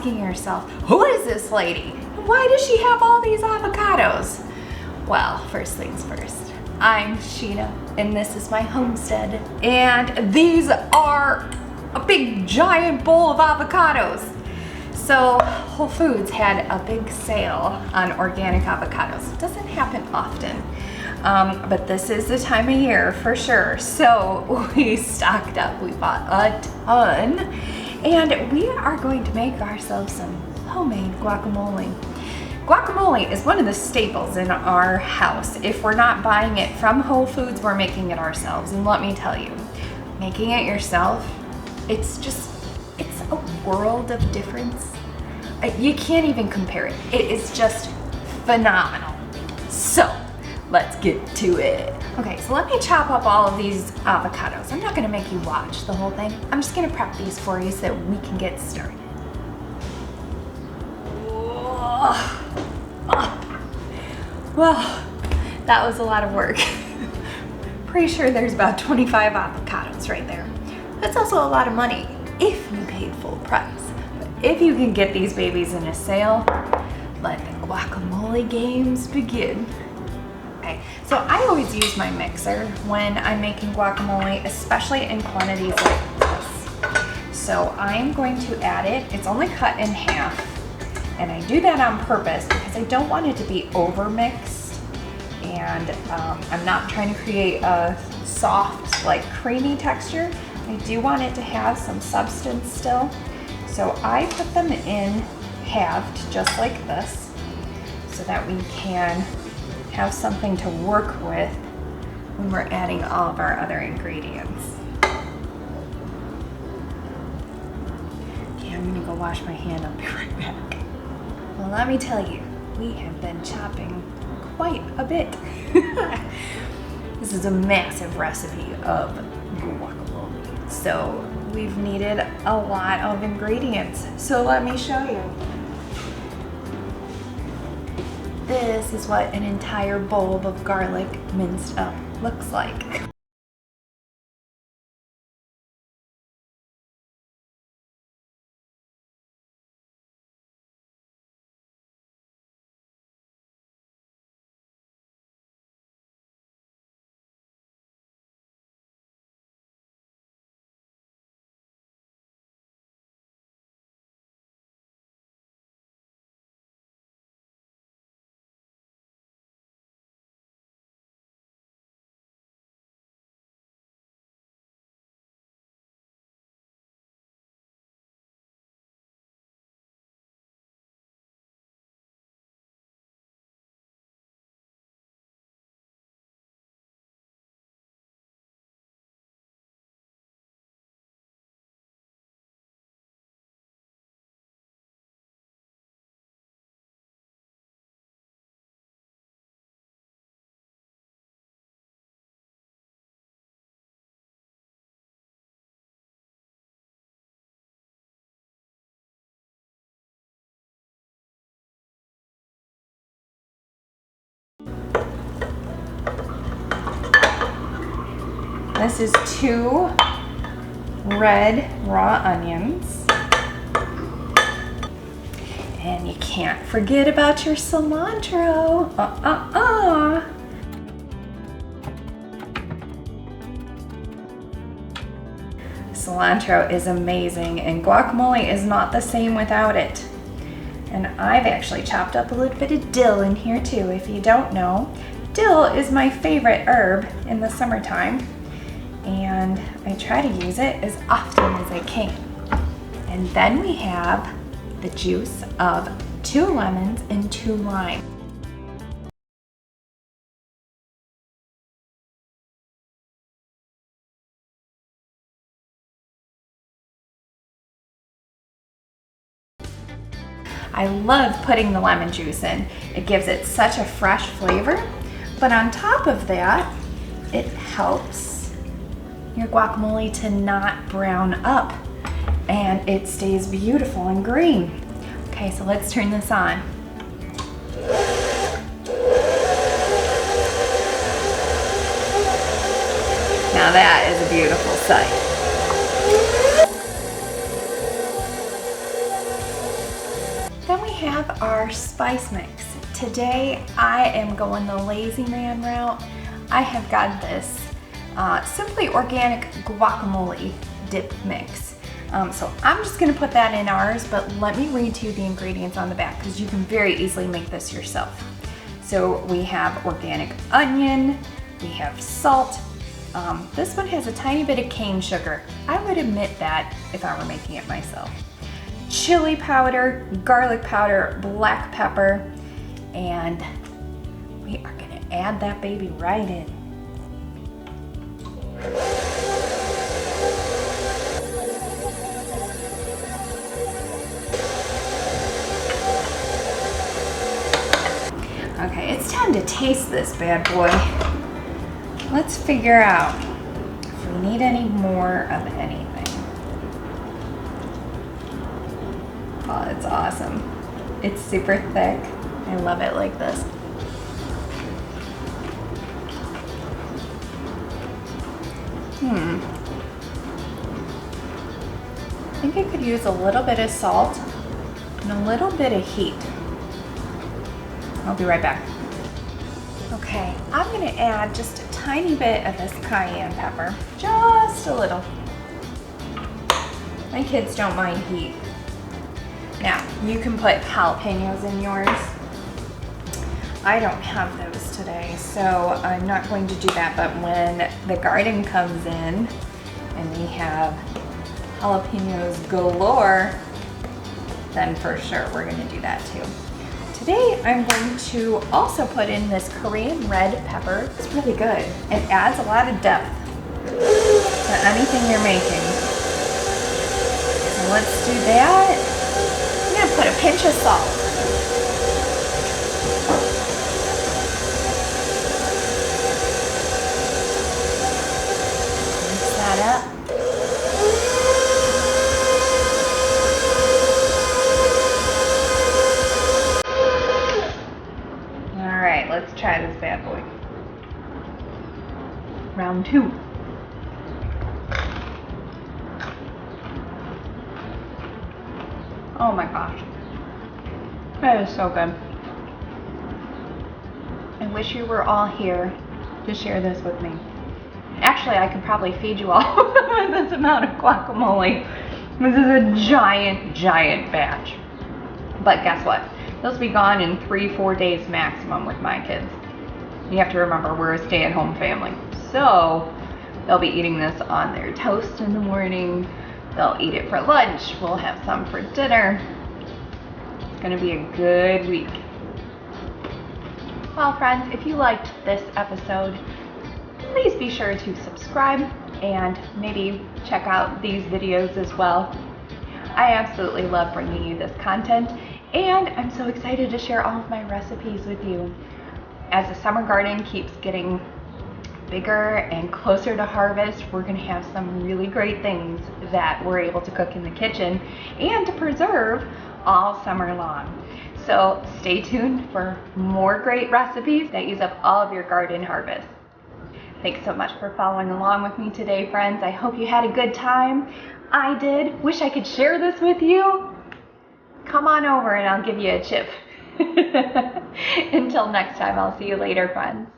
asking yourself, who is this lady? Why does she have all these avocados? Well, first things first, I'm Sheena, and this is my homestead, and these are a big giant bowl of avocados. So Whole Foods had a big sale on organic avocados. It doesn't happen often, but this is the time of year for sure. So we stocked up, we bought a ton, and we are going to make ourselves some homemade guacamole. Guacamole is one of the staples in our house. If we're not buying it from Whole Foods, we're making it ourselves. And let me tell you, making it yourself, it's a world of difference. You can't even compare it. It is just phenomenal. So let's get to it. Okay, so let me chop up all of these avocados. I'm not gonna make you watch the whole thing. I'm just gonna prep these for you so that we can get started. Well, that was a lot of work. Pretty sure there's about 25 avocados right there. That's also a lot of money if you paid full price. But if you can get these babies in a sale, let the guacamole games begin. Okay, so I always use my mixer when I'm making guacamole, especially in quantities like this. So I'm going to add it. It's only cut in half, and I do that on purpose because I don't want it to be over mixed, and I'm not trying to create a soft, like creamy texture. I do want it to have some substance still. So I put them in halved just like this so that we can have something to work with when we're adding all of our other ingredients. Okay, I'm gonna go wash my hand. I'll be right back. Well, let me tell you, we have been chopping quite a bit. This is a massive recipe of guacamole, so we've needed a lot of ingredients. So let me show you. This is what an entire bulb of garlic minced up looks like. This is 2 red raw onions. And you can't forget about your cilantro. Cilantro is amazing, and guacamole is not the same without it. And I've actually chopped up a little bit of dill in here too. If you don't know, dill is my favorite herb in the summertime, and I try to use it as often as I can. And then we have the juice of 2 lemons and 2 limes. I love putting the lemon juice in. It gives it such a fresh flavor, but on top of that, it helps your guacamole to not brown up, and it stays beautiful and green. Okay, so let's turn this on. Now that is a beautiful sight. have our spice mix. Today I am going the lazy man route. I have got this Simply Organic guacamole dip mix. So I'm just gonna put that in ours, but let me read to you the ingredients on the back because you can very easily make this yourself. So we have organic onion, we have salt. This one has a tiny bit of cane sugar. I would admit that if I were making it myself. Chili powder, garlic powder, black pepper, and we are gonna add that baby right in. Okay, it's time to taste this bad boy. Let's figure out if we need any more of anything. Oh, it's awesome. It's super thick. I love it like this. I think I could use a little bit of salt and a little bit of heat. I'll be right back. Okay, I'm gonna add just a tiny bit of this cayenne pepper. Just a little. My kids don't mind heat. Now, you can put jalapenos in yours. I don't have those today, so I'm not going to do that, but when the garden comes in and we have jalapenos galore, then for sure we're gonna do that too. Today, I'm going to also put in this Korean red pepper. It's really good. It adds a lot of depth to anything you're making. So let's do that. I'm gonna put a pinch of salt. Mix that up. Let's try this bad boy. Round two. Oh my gosh. That is so good. I wish you were all here to share this with me. Actually, I could probably feed you all this amount of guacamole. This is a giant, giant batch. But guess what? They'll be gone in 3-4 days maximum with my kids. You have to remember, we're a stay-at-home family. So they'll be eating this on their toast in the morning. They'll eat it for lunch. We'll have some for dinner. It's gonna be a good week. Well, friends, if you liked this episode, please be sure to subscribe and maybe check out these videos as well. I absolutely love bringing you this content, and I'm so excited to share all of my recipes with you. As the summer garden keeps getting bigger and closer to harvest, we're gonna have some really great things that we're able to cook in the kitchen and to preserve all summer long. So stay tuned for more great recipes that use up all of your garden harvest. Thanks so much for following along with me today, friends. I hope you had a good time. I did. Wish I could share this with you. Come on over and I'll give you a chip. Until next time, I'll see you later, friends.